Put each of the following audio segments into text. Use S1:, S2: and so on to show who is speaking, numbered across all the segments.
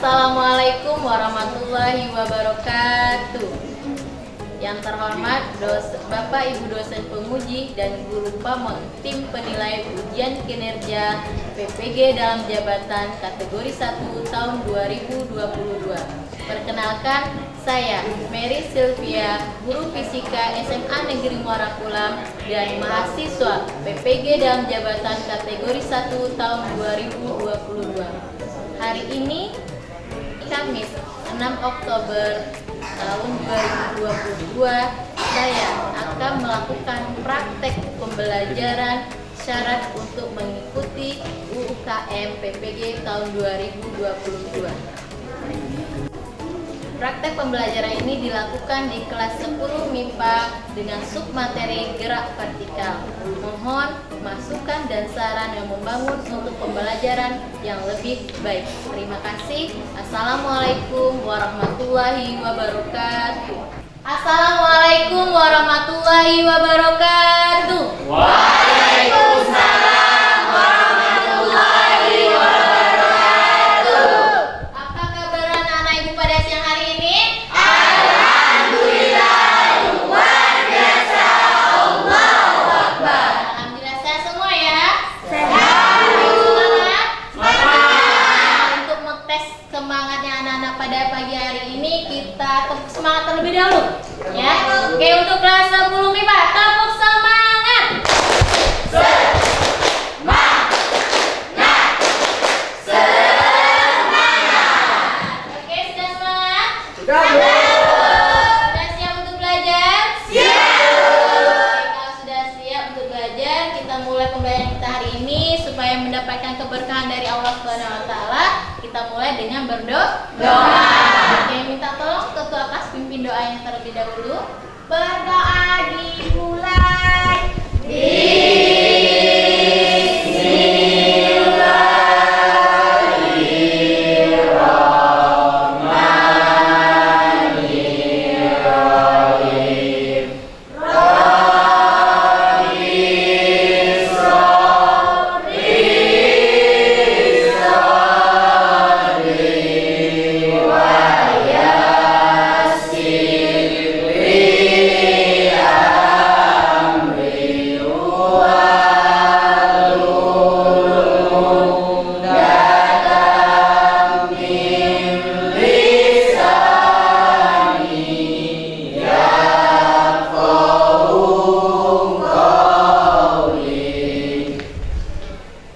S1: Assalamualaikum warahmatullahi wabarakatuh. Yang terhormat Bapak Ibu dosen penguji dan guru PAMON tim penilai ujian kinerja PPG dalam jabatan kategori 1 tahun 2022. Perkenalkan, saya Mary Sylvia, guru fisika SMA Negeri Muara Kulam dan mahasiswa PPG dalam jabatan kategori 1 tahun 2022. Hari ini Kamis 6 Oktober tahun 2022, saya akan melakukan praktek pembelajaran syarat untuk mengikuti UUKM PPG tahun 2022. Praktek pembelajaran ini dilakukan di kelas 10 MIPA dengan submateri gerak vertikal. Mohon masukan dan saran yang membangun untuk pembelajaran yang lebih baik. Terima kasih. Assalamualaikum warahmatullahi wabarakatuh. Assalamualaikum warahmatullahi wabarakatuh.
S2: Waalaikumsalam warahmatullahi wabarakatuh.
S1: Apa kabar anak-anak ibu pada siang hari ini?
S2: Alhamdulillah, luar biasa. Allahu Akbar.
S1: Alhamdulillah sehat semua ya.
S2: Sehat.
S1: Semangat.
S2: Semangat.
S1: Untuk mengetes semangatnya anak-anak pada pagi hari ini, kita tepuk semangat terlebih dahulu ya. Oke, untuk kelas 10 MIPA, tepuk semangat. Oke, sudah semangat?
S2: Sudah, Bu.
S1: Sudah siap untuk belajar?
S2: Siap.
S1: Oke, kalau sudah siap untuk belajar, kita mulai pembelajaran kita hari ini supaya mendapatkan keberkahan dari Allah Subhanahu wa taala. Kita mulai dengan berdoa. Oke, minta tolong ketua kelas pimpin doanya terlebih dahulu. Berdoa dimulai.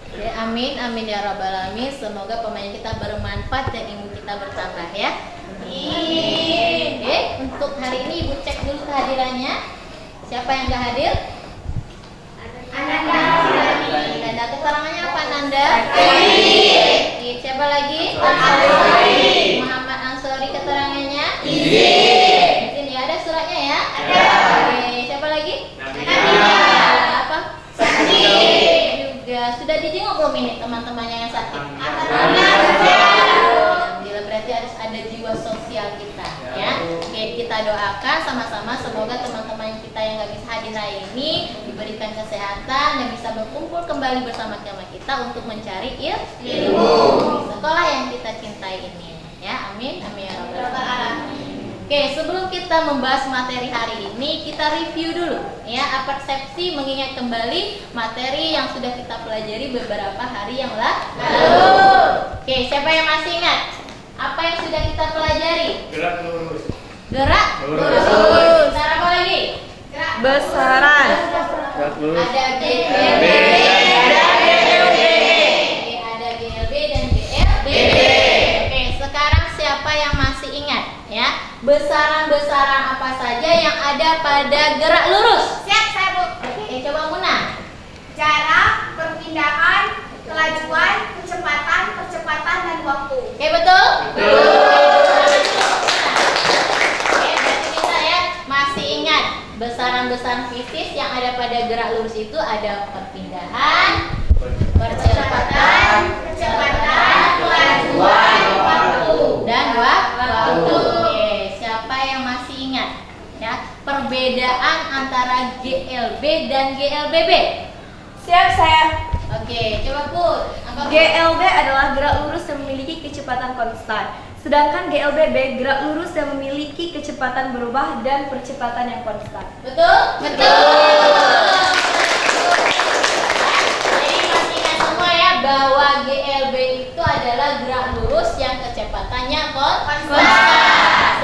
S1: Oke, amin, amin ya rabbal alamin. Semoga pemain kita bermanfaat dan ilmu kita bertambah ya. Amin. Oke, untuk hari ini ibu cek dulu kehadirannya. Siapa yang nggak hadir? Nanda, keterangannya apa Nanda? Oke, siapa lagi? Muhammad Ansori, keterangannya? Izin ya, ada suratnya ya? Oke, siapa lagi? Apa? Juga sudah dijenguk belum ini teman-temannya yang sakit? Alhamdulillah, berarti harus ada jiwa sosial kita ya. Oke, kita doakan sama-sama semoga teman-teman kita yang nggak bisa hadir hari ini diberikan kesehatan dan bisa berkumpul kembali bersama kita untuk mencari ilmu di sekolah yang kita cintai ini ya. Amin, amin ya rabbal alamin. Oke, sebelum kita membahas materi hari ini, kita review dulu ya, persepsi mengingat kembali materi yang sudah kita pelajari beberapa hari yang lalu. Oke, siapa yang masih ingat? Apa yang sudah kita pelajari?
S3: Gerak lurus.
S1: Gerak
S3: Lurus.
S1: lurus. Cara apa lagi?
S4: Besaran.
S3: Gerak lurus.
S1: Ada GLB, ada GLB dan GLBB. Oke, sekarang siapa yang masih ingat ya? Besaran-besaran apa saja yang ada pada gerak lurus?
S5: Siap, saya Bu.
S1: Oke, coba Munah.
S5: Jarak, perpindahan, kelajuan, percepatan, dan waktu.
S1: Oke, betul? Oke, berarti kita ya masih ingat besaran-besaran fisis yang ada pada gerak lurus itu ada perpindahan, percepatan,
S5: kelajuan, waktu.
S1: dan waktu. Oke, siapa yang masih ingat ya perbedaan antara GLB dan GLBB?
S4: Siap saya.
S1: Oke, Oke, coba Put. Apa Put?
S2: GLB adalah gerak lurus yang memiliki kecepatan konstan. Sedangkan GLBB gerak lurus yang memiliki kecepatan berubah dan percepatan yang konstan.
S1: Betul? Betul. Jadi masih ingat semua ya bahwa GLB itu adalah gerak lurus yang kecepatannya konstan.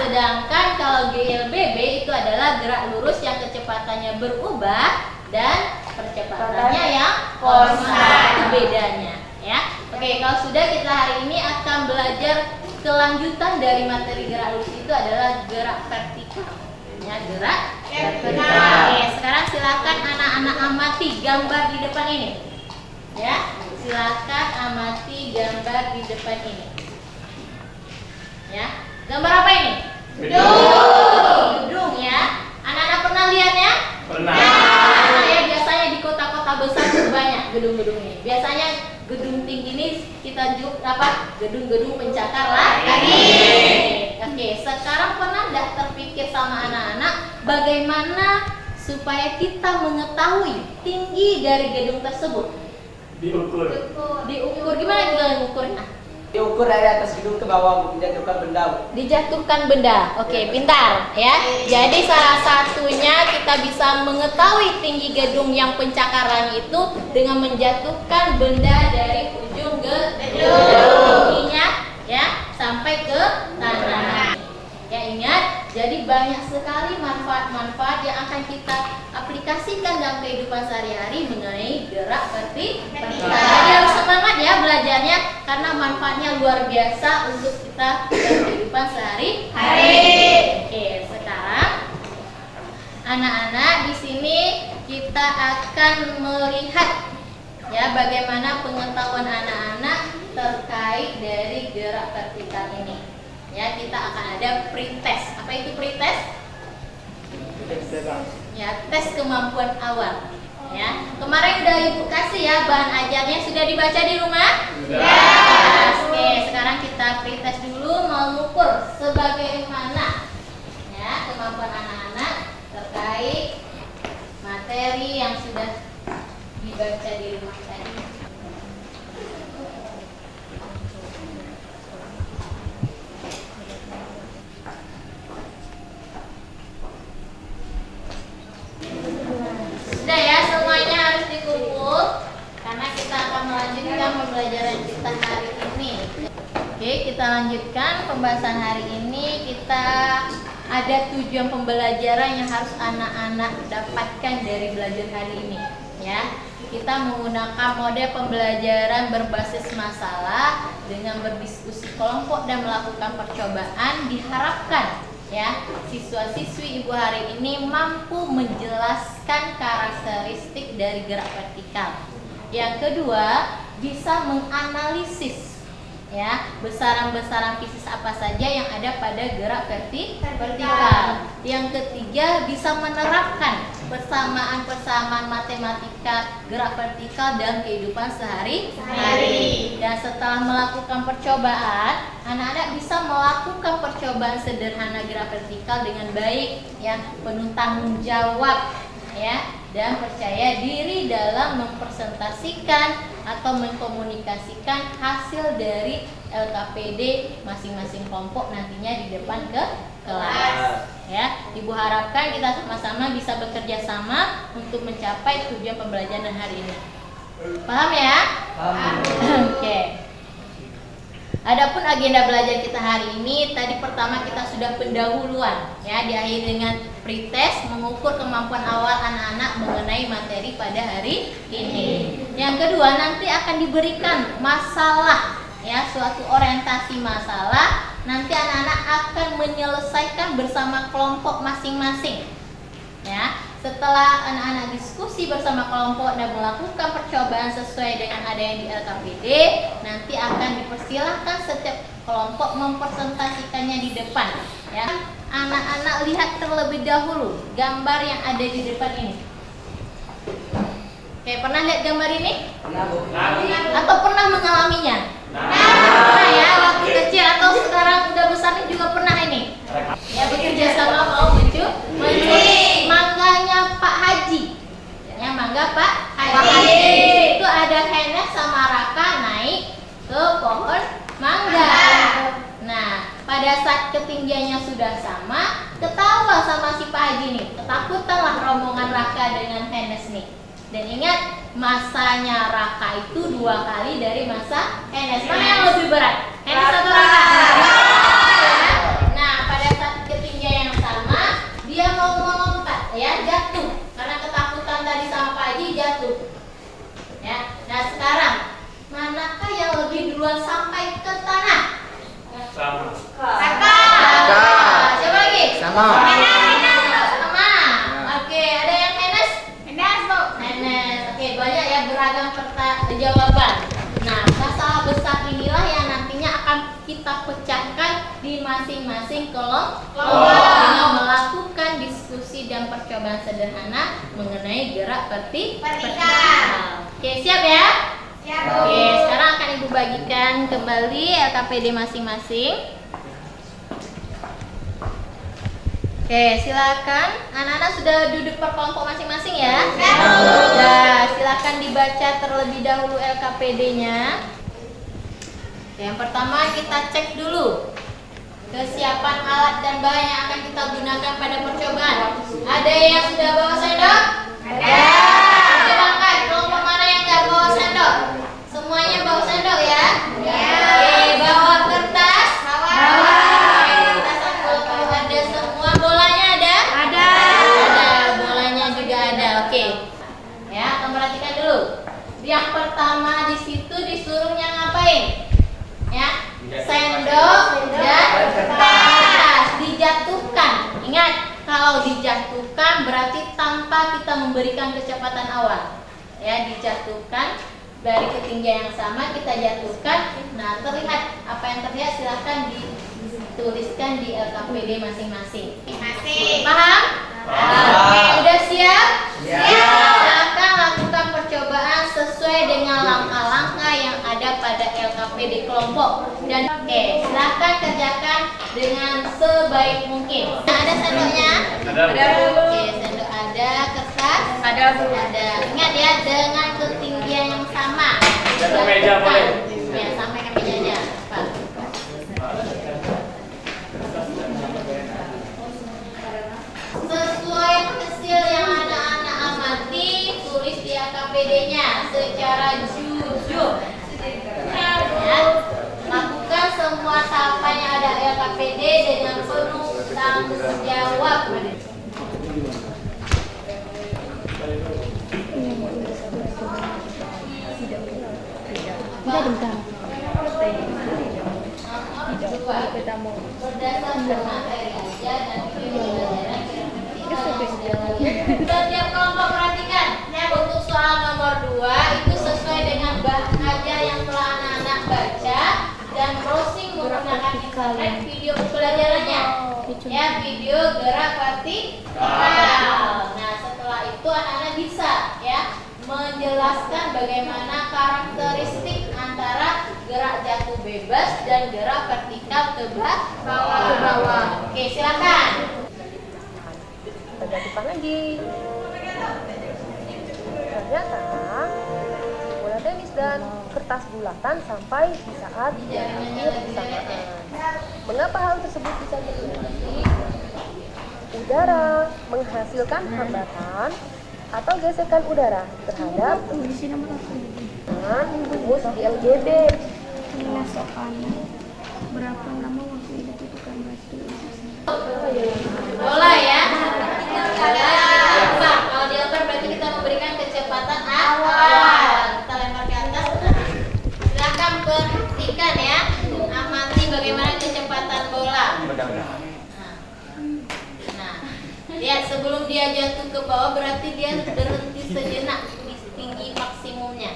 S1: Sedangkan kalau GLBB itu adalah gerak lurus yang kecepatannya berubah dan percepatannya yang konstan. Itu bedanya ya. Oke, kalau sudah kita hari ini akan belajar kelanjutan dari materi gerak lurus itu adalah gerak vertikal. Ya, gerak vertikal. Oke, sekarang silakan anak-anak amati gambar di depan ini. Ya, silakan amati gambar di depan ini. Ya, gambar apa ini? Gedung ya. Anak-anak pernah lihatnya?
S3: Pernah.
S1: Ya, biasanya di kota-kota besar tuh banyak gedung-gedung ini. Biasanya gedung tinggi ini kita gedung-gedung pencakar langit. Oke, sekarang pernah nggak terpikir sama anak-anak bagaimana supaya kita mengetahui tinggi dari gedung tersebut?
S3: Diukur.
S1: Diukur gimana juga mengukurnya?
S6: Diukur dari atas gedung ke bawah, menjatuhkan benda.
S1: Dijatuhkan benda. Oke, pintar ya. Jadi salah satunya kita bisa mengetahui tinggi gedung yang pencakar langit itu dengan menjatuhkan benda dari ujung gedungnya ya sampai ke tanah. Ya, ingat, jadi banyak sekali manfaat-manfaat yang akan kita aplikasikan dalam kehidupan sehari-hari mengenai gerak vertikal. Jadi harus semangat ya belajarnya karena manfaatnya luar biasa untuk kita dalam kehidupan sehari-hari. Oke, sekarang anak-anak di sini kita akan melihat ya bagaimana pengetahuan anak-anak terkait dari gerak vertikal ini. Ya, kita akan ada pretest. Apa itu pretest? Ya, tes kemampuan awal. Ya, kemarin udah Ibu kasih ya bahan ajarnya, sudah dibaca di rumah?
S3: Sudah.
S1: Oke, sekarang kita pretest dulu mengukur sebagaimana ya kemampuan anak-anak terkait materi yang sudah dibaca di rumah tadi. Sudah ya, semuanya harus dikumpul karena kita akan melanjutkan pembelajaran kita hari ini. Oke, kita lanjutkan pembahasan hari ini. Kita ada tujuan pembelajaran yang harus anak-anak dapatkan dari belajar hari ini. Ya, kita menggunakan model pembelajaran berbasis masalah dengan berdiskusi kelompok dan melakukan percobaan. Diharapkan ya siswa-siswi Ibu hari ini mampu menjelaskan karakteristik dari gerak vertikal. Yang kedua, bisa menganalisis ya besaran-besaran fisik apa saja yang ada pada gerak vertikal. Yang ketiga, bisa menerapkan persamaan-persamaan matematika gerak vertikal dalam kehidupan sehari-hari. Dan setelah melakukan percobaan, anak-anak bisa melakukan percobaan sederhana gerak vertikal dengan baik ya, penuh tanggung jawab ya, dan percaya diri dalam mempresentasikan atau mengkomunikasikan hasil dari LKPD masing-masing kelompok nantinya di depan kelas. Ya, Ibu harapkan kita sama-sama bisa bekerja sama untuk mencapai tujuan pembelajaran hari ini. Paham ya?
S6: Paham.
S1: Oke. Adapun agenda belajar kita hari ini, tadi pertama kita sudah pendahuluan ya, diakhiri dengan pretest mengukur kemampuan awal anak-anak mengenai materi pada hari ini. Yang kedua, nanti akan diberikan masalah ya, suatu orientasi masalah. Nanti anak-anak akan menyelesaikan bersama kelompok masing-masing. Ya, setelah anak-anak diskusi bersama kelompok dan melakukan percobaan sesuai dengan ada yang di LKPD, nanti akan dipersilahkan setiap kelompok mempresentasikannya di depan. Ya, anak-anak lihat terlebih dahulu gambar yang ada di depan ini. Oke, pernah lihat gambar ini?
S6: Pernah, Bu.
S1: Atau pernah mengalaminya? Pernah ya, waktu kecil atau sekarang udah besar juga pernah ini. Ya, bekerja sama mau mencuri mangganya Pak Haji. Ya, mangga Pak Haji. Itu ada handnya sudah sama, ketawa sama si Pak Haji nih. Ketakutanlah rombongan Raka dengan Hennes nih. Dan ingat, masanya Raka itu 2 kali dari masa Hennes. Mana yang lebih berat? Hennes atau Raka? Nah, pada saat ketinggian yang sama, dia mau melompat, ya, jatuh. Karena ketakutan tadi sama Pak Haji, jatuh. Ya. Nah, sekarang manakah yang lebih duluan sampai ke tanah?
S3: Sama.
S1: Raka. Siapa lagi?
S6: Sama.
S1: Sama. Oke, ada yang Hennes?
S5: Hennes, Bu.
S1: Hennes. Oke, banyak ya beragam jawaban. Nah, masalah besar inilah yang nantinya akan kita pecahkan di masing-masing kelompok dengan melakukan diskusi dan percobaan sederhana mengenai gerak vertikal. Oke, siap ya?
S5: Siap, Bu.
S1: Oke, sekarang akan Ibu bagikan kembali LKPD masing-masing. Oke, silakan. Anak-anak sudah duduk per kelompok masing-masing ya? Sudah, silakan dibaca terlebih dahulu LKPD-nya. Yang pertama kita cek dulu kesiapan alat dan bahan yang akan kita gunakan pada percobaan. Ada yang sudah bawa sendok? Ada. Coba angkat, kelompok mana yang nggak bawa sendok? Semuanya bawa sendok ya? Oke, bawa kertas? Bawa. Kertas ada semua. Bolanya ada? Ada. Ada, bolanya juga ada. Oke. Ya, kamu perhatikan dulu. Yang pertama di situ disuruhnya ngapain? Ya, sendok dan kertas dijatuhkan. Ingat, kalau dijatuhkan berarti tanpa kita memberikan kecepatan awal. Ya, dijatuhkan dari ketinggian yang sama kita jatuhkan. Nah, terlihat apa yang terlihat silahkan dituliskan di LKPD masing-masing. Paham? Oke, udah siap? Silakan lakukan percobaan sesuai dengan langkah-langkah yang ada pada LKPD kelompok. Dan oke, silakan kerjakan dengan sebaik mungkin. Nah, ada sendoknya?
S3: Ada.
S1: Oke, sendok ada, kertas? Ada. Ada. Ingat ya, dengan ketinggian yang sama.
S3: Ke meja boleh?
S1: Ya, sampai ke mejanya. Pak. Sesuai hasil yang anak-anak amati, tulis di LKPD-nya secara jujur. Ya. Lakukan semua tahapan yang ada LKPD dengan penuh tanggung jawab. Berdasarkan materi aja dan pembelajaran setiap kelompok perhatikan untuk soal nomor 2 itu sesuai dengan bahan ajar yang telah anak-anak baca dan browsing menggunakan internet video pembelajarannya ya, video gerak vertikal. Nah, setelah itu anak-anak bisa ya menjelaskan bagaimana karakteristik antara gerak jatuh bebas dan gerak vertikal ke bawah. Oke, silakan.
S4: Kita depan lagi. Ternyata bola tenis dan kertas bulatan sampai di saat berakhir bersamaan. Mengapa hal tersebut bisa terjadi? Udara menghasilkan hambatan atau gesekan udara terhadap rumus GLGB.
S2: Berapa lama waktu dibutuhkan batu?
S1: Bola ya. Apa? Kalau dilempar berarti kita memberikan kecepatan awal. Kita lempar ke atas. Silakan perhatikan ya. Amati bagaimana kecepatan bola. Nah, lihat sebelum dia jatuh ke bawah berarti dia berhenti sejenak di tinggi maksimumnya.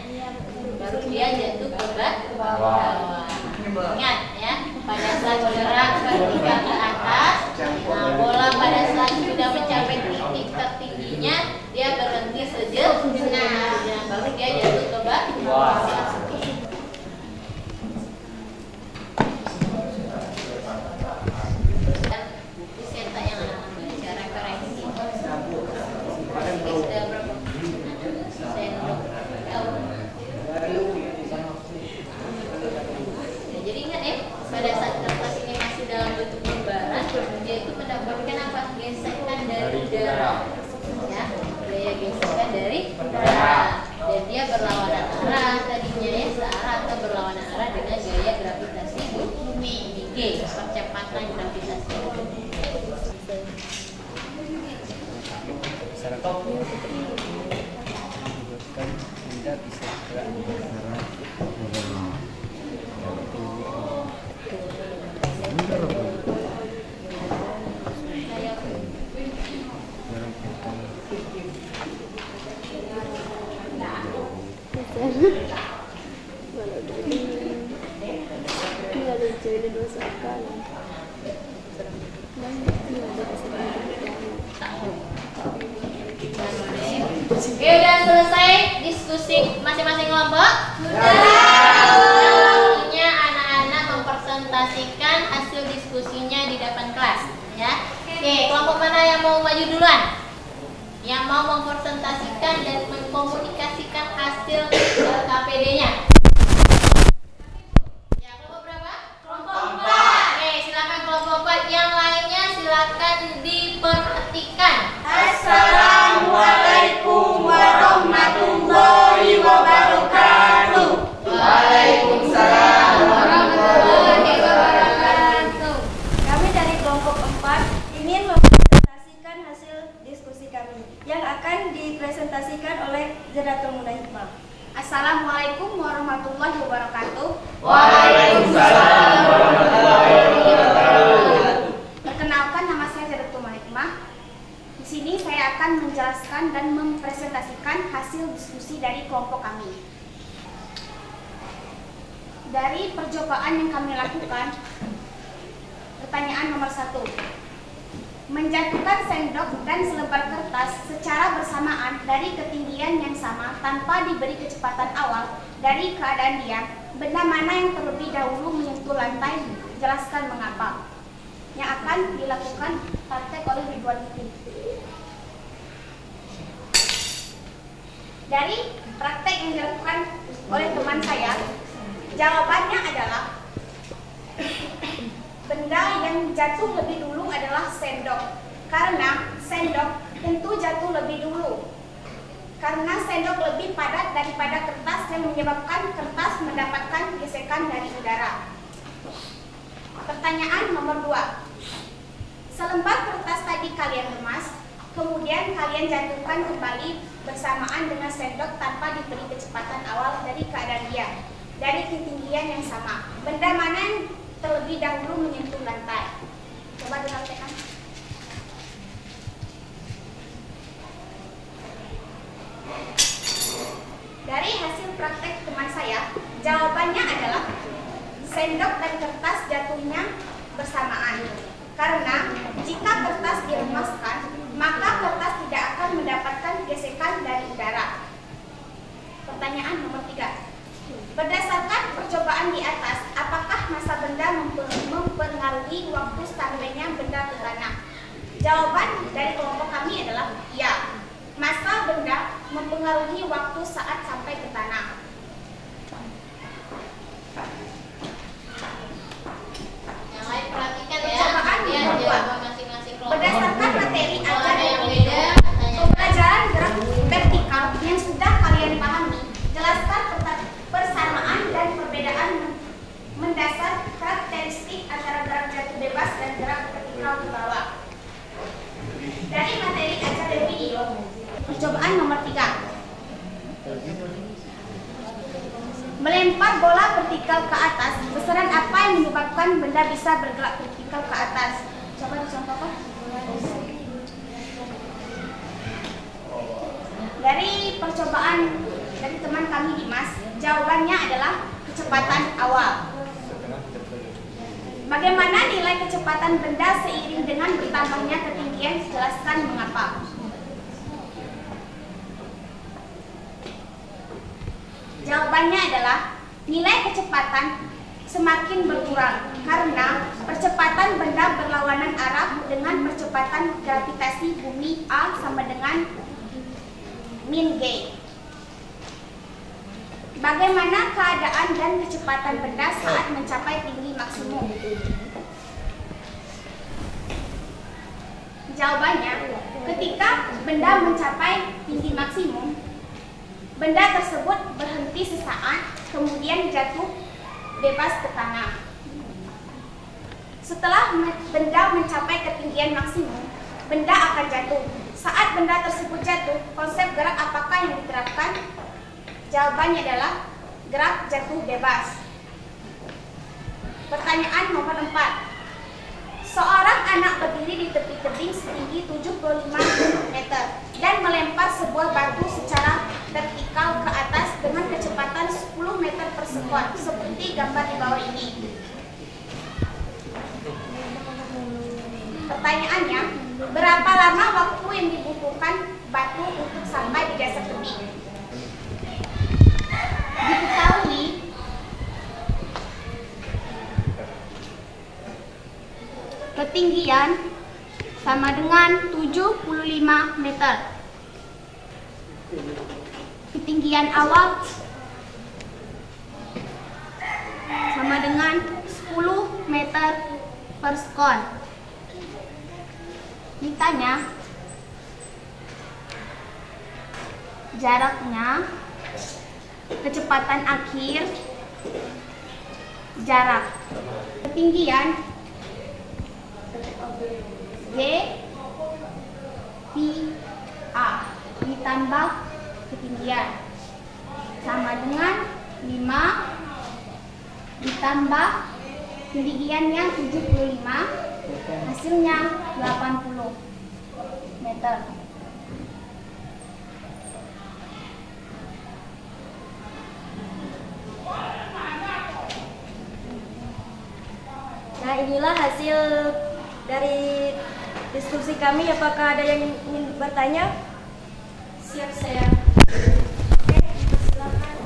S1: Baru dia jatuh ke bawah. Ingat ya, pada saat gerak vertikal ke atas, nah, bola pada saat sudah mencapai titik tertingginya dia berhenti sejenak, baru dia jatuh ke bawah. Buku cetak yang anak baca referensi. Ini sudah berapa? Jadi ingat ya, pada saat kertas ini masih dalam bentuk lembaran, dia
S6: Menyebabkan benda bisa bergerak.
S1: Oke, udah selesai diskusi masing-masing kelompok? Selanjutnya anak-anak mempresentasikan hasil diskusinya di depan kelas, ya. Oke, kelompok mana yang mau maju duluan? Yang mau mempresentasikan dan mengkomunikasikan hasil KPD-nya? Ya, kelompok berapa? Kelompok 4. Oke, silakan kelompok 4. Yang lainnya silakan diperhatikan.
S5: Assalamualaikum warahmatullahi wabarakatuh.
S6: Waalaikumsalam warahmatullahi
S1: wabarakatuh.
S2: Kami dari kelompok 4 ingin mempresentasikan hasil diskusi kami yang akan dipresentasikan oleh Ziratul Munahikmah.
S5: Assalamualaikum warahmatullahi wabarakatuh.
S3: Waalaikumsalam warahmatullahi wabarakatuh.
S5: Perkenalkan, nama saya Ziratul Munahikmah. Di sini saya akan menjelaskan dan mempresentasikan hasil diskusi dari kelompok kami. Dari percobaan yang kami lakukan, pertanyaan nomor 1. Menjatuhkan sendok dan selebar kertas secara bersamaan dari ketinggian yang sama tanpa diberi kecepatan awal dari keadaan diam. Benda mana yang terlebih dahulu menyentuh lantai? Jelaskan mengapa. Yang akan dilakukan praktek oleh Ridwan Fikri. Dari praktek yang dilakukan oleh teman saya, jawabannya adalah benda yang jatuh lebih dulu adalah sendok. Karena sendok tentu jatuh lebih dulu. Karena sendok lebih padat daripada kertas yang menyebabkan kertas mendapatkan gesekan dari udara. Pertanyaan nomor 2. Selembar kertas tadi kalian kemas, kemudian kalian jatuhkan kembali bersamaan dengan sendok tanpa diberi kecepatan awal dari keadaan diam, dari ketinggian yang sama. Benda mana yang terlebih dahulu menyentuh lantai? Coba dipraktekkan. Dari hasil praktek teman saya, jawabannya adalah sendok dan kertas jatuhnya bersamaan. Karena jika kertas dilemaskan, maka kertas tidak akan mendapatkan gesekan dari udara. Pertanyaan nomor 3. Berdasarkan percobaan di atas, apakah massa benda mempengaruhi waktu sampainya benda ke tanah? Jawaban dari kelompok kami adalah ya. Massa benda mempengaruhi waktu saat sampai ke tanah.
S1: Yang lain perhatikan ya.
S5: Percobaan
S1: Ya,
S5: nomor 2.
S1: jawaban masing-masing kelompok.
S5: Berdasarkan materi
S1: Kalau
S5: ajar
S1: ada yang
S5: dan
S1: beda, tanya.
S5: pembelajaran gerak vertikal yang sudah kalian pahami, jelaskan persamaan dan perbedaan mendasar karakteristik antara gerak jatuh bebas dan gerak vertikal di bawah. Dari materi ajar dan video, percobaan nomor 3. Melempar bola vertikal ke atas, besaran apa yang menyebabkan benda bisa bergerak vertikal ke atas? Coba dicontohkan. Dari percobaan dari teman kami Dimas, jawabannya adalah kecepatan awal. Bagaimana nilai kecepatan benda seiring dengan bertambahnya ketinggian? Jelaskan mengapa. Jawabannya adalah nilai kecepatan semakin berkurang karena percepatan benda berlawanan arah dengan percepatan gravitasi bumi A sama dengan min G. Bagaimana keadaan dan kecepatan benda saat mencapai tinggi maksimum? Jawabannya, ketika benda mencapai tinggi maksimum, benda tersebut berhenti sesaat, kemudian jatuh bebas ke tanah. Setelah benda mencapai ketinggian maksimum, benda akan jatuh. Saat benda tersebut jatuh, konsep gerak apakah yang diterapkan? Jawabannya adalah gerak jatuh bebas. Pertanyaan nomor 4. Seorang anak berdiri di tepi tebing setinggi 75 meter dan melempar sebuah batu secara vertikal ke atas dengan kecepatan 10 meter per sekon, seperti gambar di bawah ini. Pertanyaannya, berapa lama waktu yang dibutuhkan batu untuk sampai di dasar tebing? Diketahui ketinggian sama dengan 75 meter. Ketinggian awal sama dengan 10 meter per sekon. Ditanya jaraknya, kecepatan akhir, jarak, ketinggian G P A ditambah ketinggian sama dengan 5 ditambah ketinggiannya 75, hasilnya 80 meter.
S2: Nah, inilah hasil dari diskusi kami. Apakah ada yang ingin bertanya?
S5: Siap saya.
S2: Silakan.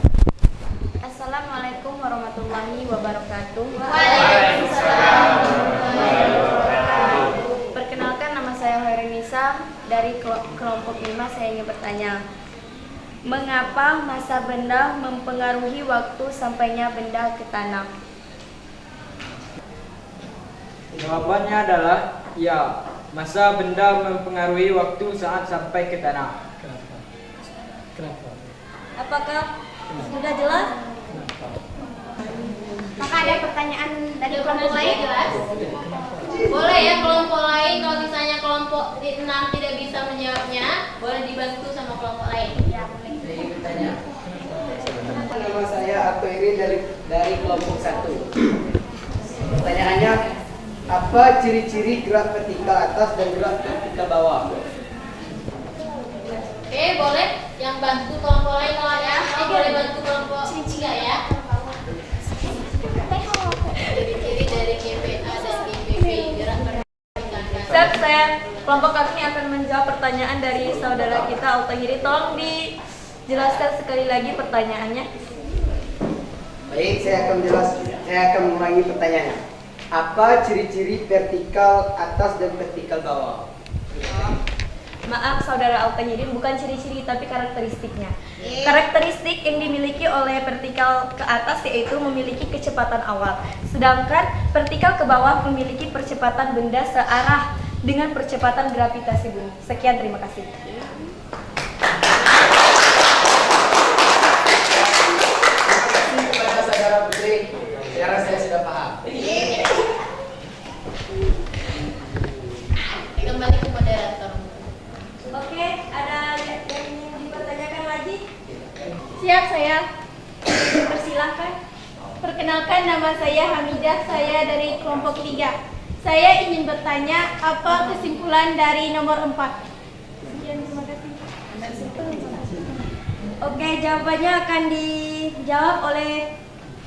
S2: Assalamualaikum warahmatullahi wabarakatuh.
S5: Waalaikumsalam.
S2: Perkenalkan, nama saya Hoirenisa dari kelompok 5. Saya ingin bertanya, mengapa massa benda mempengaruhi waktu sampainya benda ke tanah?
S7: Jawabannya adalah ya, massa benda mempengaruhi waktu saat sampai ke tanah.
S3: Kenapa?
S2: Apakah sudah jelas?
S5: Maka ada pertanyaan dari kelompok lain?
S1: Jelas? Boleh ya kelompok lain, kalau misalnya kelompok 6 tidak bisa menjawabnya, boleh dibantu sama kelompok lain.
S5: Ya, boleh.
S6: Saya bertanya. Nama saya Akoiri dari kelompok 1. Pertanyaannya, apa ciri-ciri gerak vertikal atas dan gerak vertikal bawah?
S1: Oke, boleh yang bantu kelompok lain kalau ada, boleh bantu kelompok 3 ya. Ciri-ciri dari GPA dan GPP, gerak
S2: Siap, saya kelompok kami akan menjawab pertanyaan dari saudara kita Altahiri. Tolong dijelaskan sekali lagi pertanyaannya.
S6: Baik, saya akan mengulangi pertanyaannya. Apa ciri-ciri vertikal atas dan vertikal bawah?
S2: Maaf saudara Altahiri, bukan ciri-ciri tapi karakteristiknya. Karakteristik yang dimiliki oleh vertikal ke atas yaitu memiliki kecepatan awal, sedangkan vertikal ke bawah memiliki percepatan benda searah dengan percepatan gravitasi bumi. Sekian, terima kasih.
S6: Kepada saudara Putri, saya rasa saya sudah paham.
S1: Kembali ke moderator.
S2: Oke, ada yang ingin dipertanyakan lagi?
S5: Siap saya.
S2: Persilahkan.
S5: Perkenalkan, nama saya Hamidah, saya dari kelompok 3. Saya ingin bertanya, apa kesimpulan dari nomor 4? Sekian, terima kasih.
S2: Oke, jawabannya akan dijawab oleh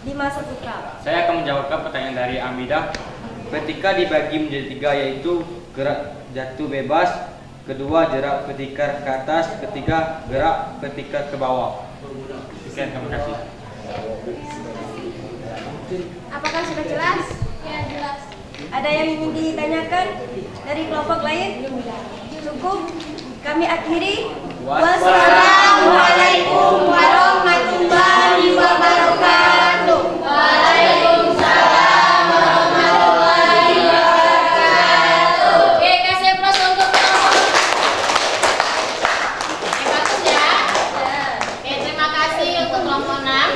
S2: Dimas Saputra.
S7: Saya akan menjawabkan pertanyaan dari Amidah. Ketika dibagi menjadi 3, yaitu gerak jatuh bebas, kedua gerak vertikal ke atas, ketiga gerak vertikal ke bawah. Sekian, terima kasih.
S5: Apakah sudah jelas? Ya, jelas.
S2: Ada yang ingin ditanyakan dari kelompok lain? Cukup, kami akhiri.
S5: Wassalamualaikum warahmatullahi wabarakatuh. Waalaikumsalam warahmatullahi wabarakatuh.
S1: Oke, kasih aplaus untuk kelompok. Bagus ya. Oke, terima kasih untuk kelompok 6.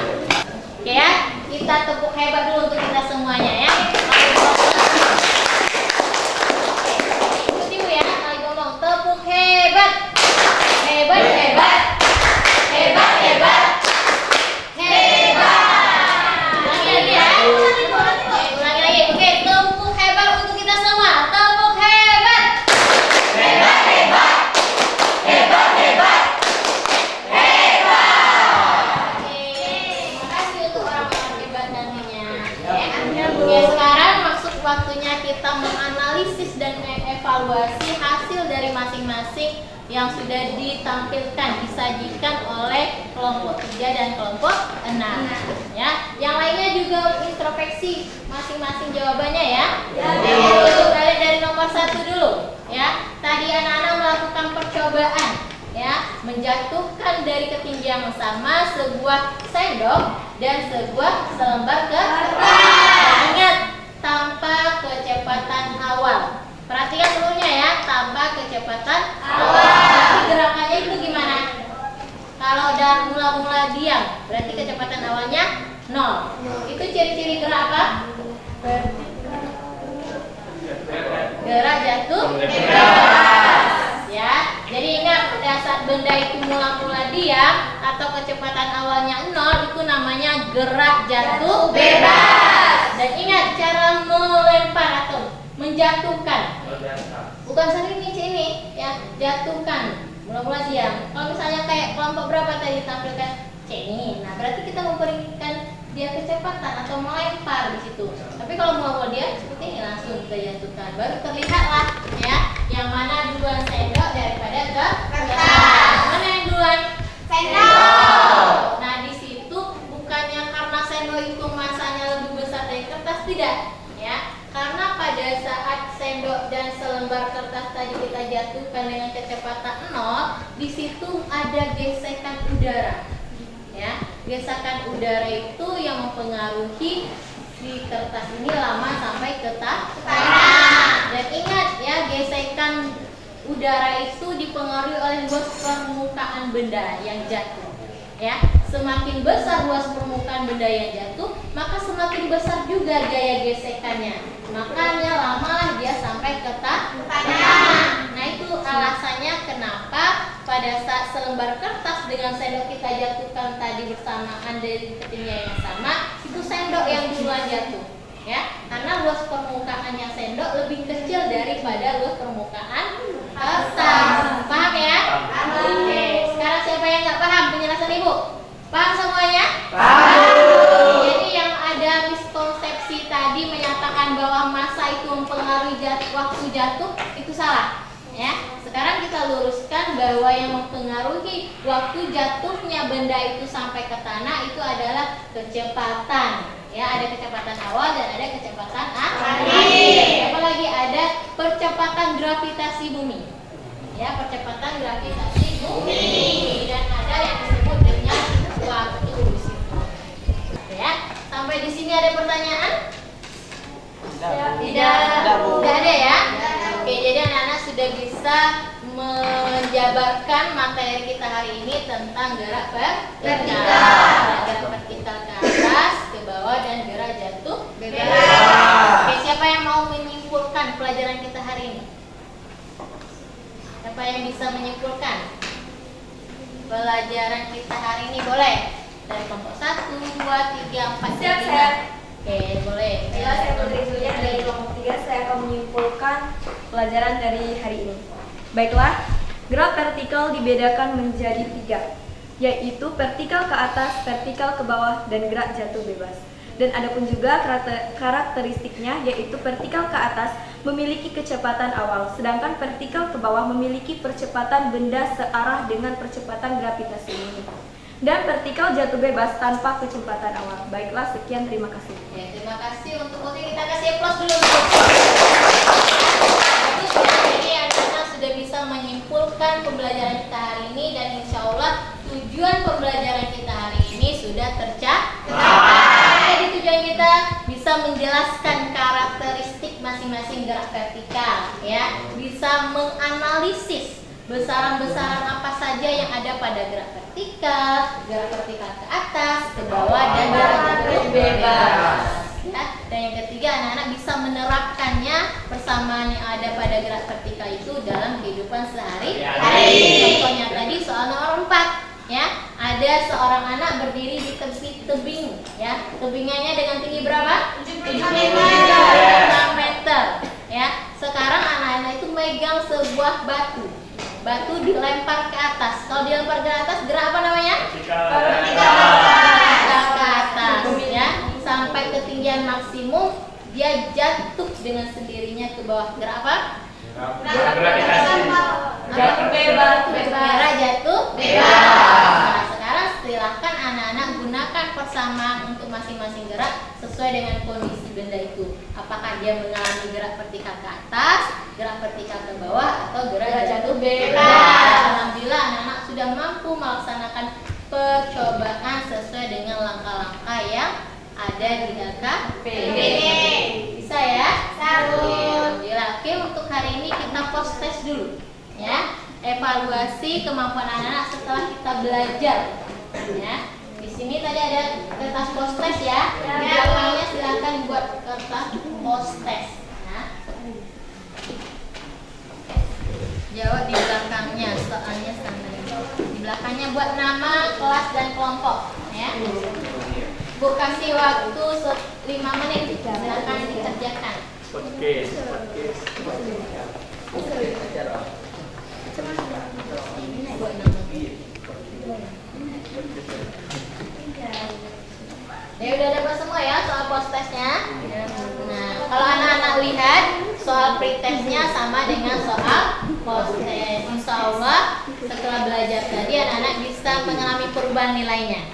S1: Oke ya, kita tepuk hebat dulu untuk kita semuanya ya. Oke, ikuti Bu ya, kali ngomong tepuk hebat. waktunya kita menganalisis dan mengevaluasi hasil dari masing-masing yang sudah ditampilkan, disajikan oleh kelompok 3 dan kelompok 6. Ya, yang lainnya juga introspeksi masing-masing jawabannya ya. Kita lihat dari nomor 1 dulu. Ya, tadi anak-anak melakukan percobaan, ya, menjatuhkan dari ketinggian yang sama sebuah sendok dan sebuah selembar kertas. Ingat, tanpa kecepatan awal. Perhatikan seluruhnya ya, tanpa kecepatan awal. Berarti gerakannya itu gimana? Kalau udah mula-mula diam, berarti kecepatan awalnya 0. Itu ciri-ciri gerak apa? Gerak jatuh bebas. Ya, jadi ingat pada saat benda itu mula-mula diam atau kecepatan awalnya 0, itu namanya gerak jatuh bebas. Dan ingat cara melempar atau menjatuhkan. Bukan sering ini ya, jatuhkan mula-mula diam. Kalau misalnya kayak kelompok berapa tadi ditampilkan C ini, nah berarti kita memberikan dia kecepatan atau melempar di situ. Tapi kalau mula-mula dia seperti ini langsung kita jatuhkan. Baru terlihatlah ya, yang mana duluan sendok daripada kertas. Mana yang duluan? Sendok. Nah di situ bukannya karena sendok itu masanya lebih besar dari kertas, tidak ya. Karena pada saat sendok dan selembar kertas tadi kita jatuhkan dengan kecepatan 0, di situ ada gesekan udara. Ya, gesekan udara itu yang mempengaruhi si kertas ini lama sampai ke tanah. Dan ingat ya, gesekan udara itu dipengaruhi oleh luas permukaan benda yang jatuh. Ya, semakin besar luas permukaan benda yang jatuh, maka semakin besar juga gaya gesekannya. Makanya lamalah dia sampai ke tanah. Nah itu alasannya kenapa pada saat selembar kertas dengan sendok kita jatuhkan tadi bersamaan dari ketinggian yang sama, itu sendok yang duluan jatuh. Ya, karena luas permukaannya sendok lebih kecil daripada luas permukaan kertas. Paham ya? Oke, sekarang siapa yang nggak paham penjelasan ibu? Paham semuanya? Paham. Jadi yang ada miskonsepsi tadi menyatakan bahwa massa itu mempengaruhi waktu jatuh, itu salah. Ya, sekarang kita luruskan bahwa yang mempengaruhi waktu jatuhnya benda itu sampai ke tanah itu adalah kecepatan. Ya, ada kecepatan awal dan ada kecepatan akhir. Apalagi ada percepatan gravitasi bumi. Ya, percepatan gravitasi bumi. Dan ada yang disebut dengan waktu di situ. Ya, sampai di sini ada pertanyaan? Tidak ada ya. Oke, jadi anak-anak sudah bisa menjabarkan materi kita hari ini tentang gerak vertikal. Gerak vertikal ke atas, ke bawah, dan gerak jatuh bebas. Oke, siapa yang mau menyimpulkan pelajaran kita hari ini? Siapa yang bisa menyimpulkan pelajaran kita hari ini? Boleh dari kelompok 1, 2, 3, 4, 5. Oke, boleh.
S2: Ya, saya Putri Julia dari kelompok 3. Saya akan menyimpulkan pelajaran dari hari ini. Baiklah, gerak vertikal dibedakan menjadi 3, yaitu vertikal ke atas, vertikal ke bawah, dan gerak jatuh bebas. Dan ada pun juga karakteristiknya, yaitu vertikal ke atas memiliki kecepatan awal, sedangkan vertikal ke bawah memiliki percepatan benda searah dengan percepatan gravitasi bumi. Dan vertikal jatuh bebas tanpa kecepatan awal. Baiklah, sekian, terima kasih.
S1: Ya, terima kasih untuk Putri. Kita kasih aplaus dulu. Bagus ya, jadi anak-anak sudah bisa menyimpulkan pembelajaran kita hari ini, dan insya Allah tujuan pembelajaran kita hari ini sudah tercapai. Jadi tujuan kita bisa menjelaskan karakteristik masing-masing gerak vertikal, ya, bisa menganalisis besaran-besaran apa saja yang ada pada gerak vertikal ke atas, ke bawah, dan gerak jatuh bebas. Ya. Dan yang ketiga, anak-anak bisa menerapkannya persamaan yang ada pada gerak vertikal itu dalam kehidupan sehari-hari. Contohnya tadi soal nomor 4. Ya, ada seorang anak berdiri di tepi tebing, ya. Tebingannya dengan tinggi berapa? 75 meter. Ya, sekarang anak-anak itu megang sebuah batu. Batu dilempar ke atas. Kalau dilempar ke atas, gerak apa namanya? Vertikal ke atas, ya. Sampai ketinggian maksimum, dia jatuh bawah. Gerak apa?
S2: Jatuh bebas.
S1: Gerak jatuh bebas. Nah, sekarang silahkan anak-anak gunakan persamaan untuk masing-masing gerak sesuai dengan kondisi benda itu. Apakah dia mengalami gerak vertikal ke atas, gerak vertikal ke bawah, atau gerak jatuh bebas. Alhamdulillah anak-anak sudah mampu melaksanakan percobaan sesuai dengan langkah-langkah yang ada di KKPD. Bisa ya? Alhamdulillah. Oke, untuk hari ini kita post test dulu ya. Evaluasi kemampuan anak-anak setelah kita belajar ya. Di sini tadi ada kertas post test ya. Di belakangnya silakan buat kertas post test ya. Jawab di belakangnya, soalnya santai. Di belakangnya buat nama, kelas dan kelompok ya. Bu kasih waktu 5 menit, silakan dikerjakan. Ya udah dapat semua ya soal post testnya. Nah, kalau anak-anak lihat soal pretestnya sama dengan soal post test. Insya Allah setelah belajar tadi anak-anak bisa mengalami perubahan nilainya.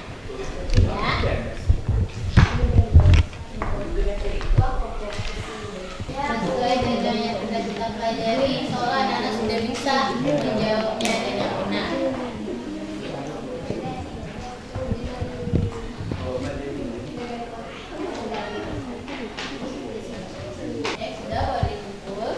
S1: Ya. Sesuai dengan yang sudah kita pelajari, insya Allah anak-anak sudah bisa menjawabnya dengan benar. Sudah boleh dikumpul.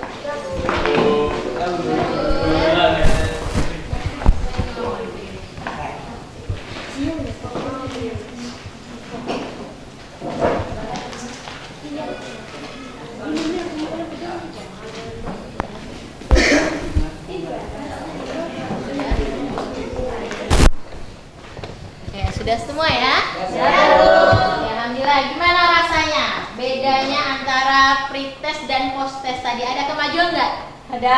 S1: Oke, sudah semua ya? Sudah. Alhamdulillah. Gimana rasanya? Bedanya antara pretest dan post test tadi ada kemajuan nggak?
S2: Ada.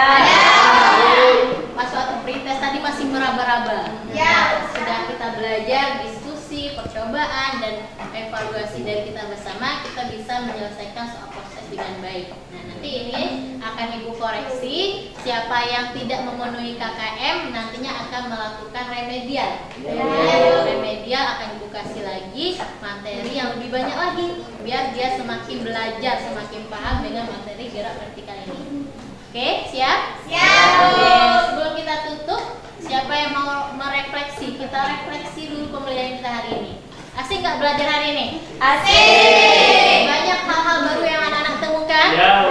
S1: Pas waktu pretest tadi masih meraba-raba.
S5: Ya.
S1: Sudah kita belajar diskusi, percobaan dan evaluasi dari kita bersama, kita bisa menyelesaikan soal post test dengan baik. Nah, nanti ini akan Ibu koreksi. Siapa yang tidak memenuhi KKM nantinya akan melakukan remedial. Remedial akan Ibu kasih lagi materi yang lebih banyak lagi biar dia semakin belajar, semakin paham dengan materi gerak vertikal ini. Oke, siap?
S5: Siap.
S1: Oke, sebelum kita tutup, siapa yang mau merefleksi? Kita refleksi dulu pembelajaran kita hari ini. Asik nggak belajar hari ini?
S2: Asik.
S1: Banyak hal-hal baru yang anak-anak temukan? Ya.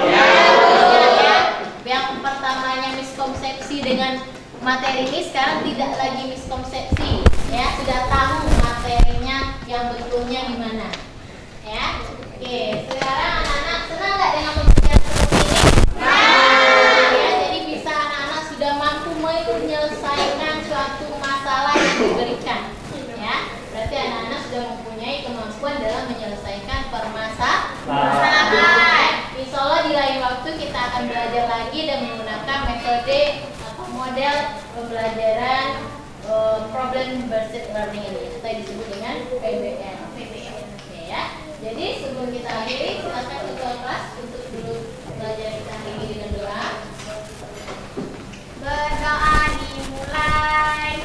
S1: Yang pertamanya miskonsepsi dengan materi ini sekarang tidak lagi miskonsepsi, ya sudah tahu materinya yang betulnya gimana, ya. Oke, sekarang anak-anak senang nggak dengan pembelajaran seperti ini? Ya, jadi bisa anak-anak sudah mampu menyelesaikan suatu masalah yang diberikan, ya. Berarti anak-anak sudah mempunyai kemampuan dalam menyelesaikan permasalahan. Insya Allah di lain waktu kita akan belajar lagi dan menggunakan metode atau model pembelajaran problem based learning ini atau disebut dengan PBL. Oke ya. Jadi sebelum kita akhiri, silakan ketua kelas untuk dulu belajar kita hari ini dengan doa.
S5: Berdoa dimulai.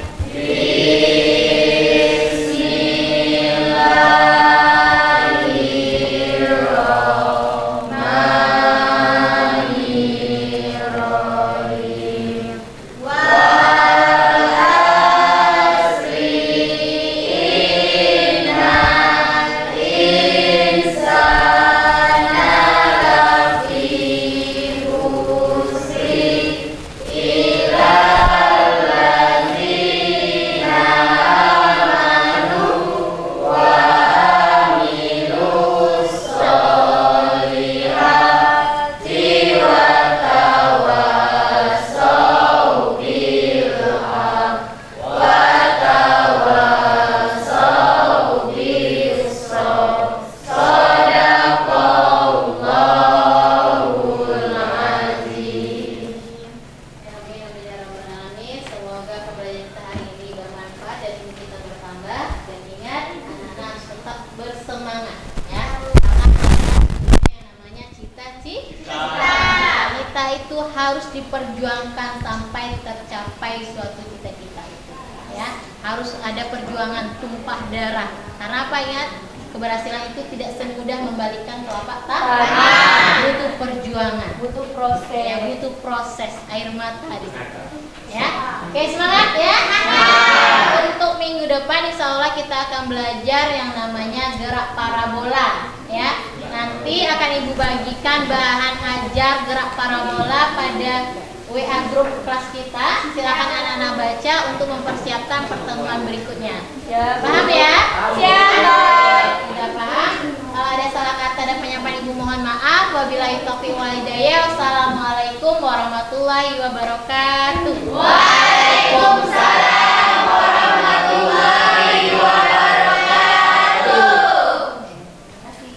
S1: Semoga pembelajaran kita hari ini bermanfaat dan ilmu kita bertambah. Dan ingat, anak-anak harus tetap bersemangat ya. Karena yang namanya cita-cita. cita-cita itu harus diperjuangkan sampai tercapai suatu cita-cita itu. Ya, harus ada perjuangan tumpah darah. Karena apa, ingat? Keberhasilan itu tidak semudah membalikkan telapak tangan. Butuh perjuangan,
S2: Butuh proses.
S1: ya, butuh proses, air mata di situ. Ya, oke, semangat ya. Untuk minggu depan insya Allah kita akan belajar yang namanya gerak parabola. Ya, nanti akan ibu bagikan bahan ajar gerak parabola pada WA grup kelas kita. Silakan anak-anak baca untuk mempersiapkan pertemuan berikutnya.
S2: Ya,
S1: Paham ya?
S2: Siap.
S1: Sudah paham? Kalau ada salah kata dan penyampaian ibu mohon maaf. Wabillahi taufiq wal hidayah. Wassalamualaikum warahmatullahi wabarakatuh. Waalaikumsalam warahmatullahi wabarakatuh. Terima kasih.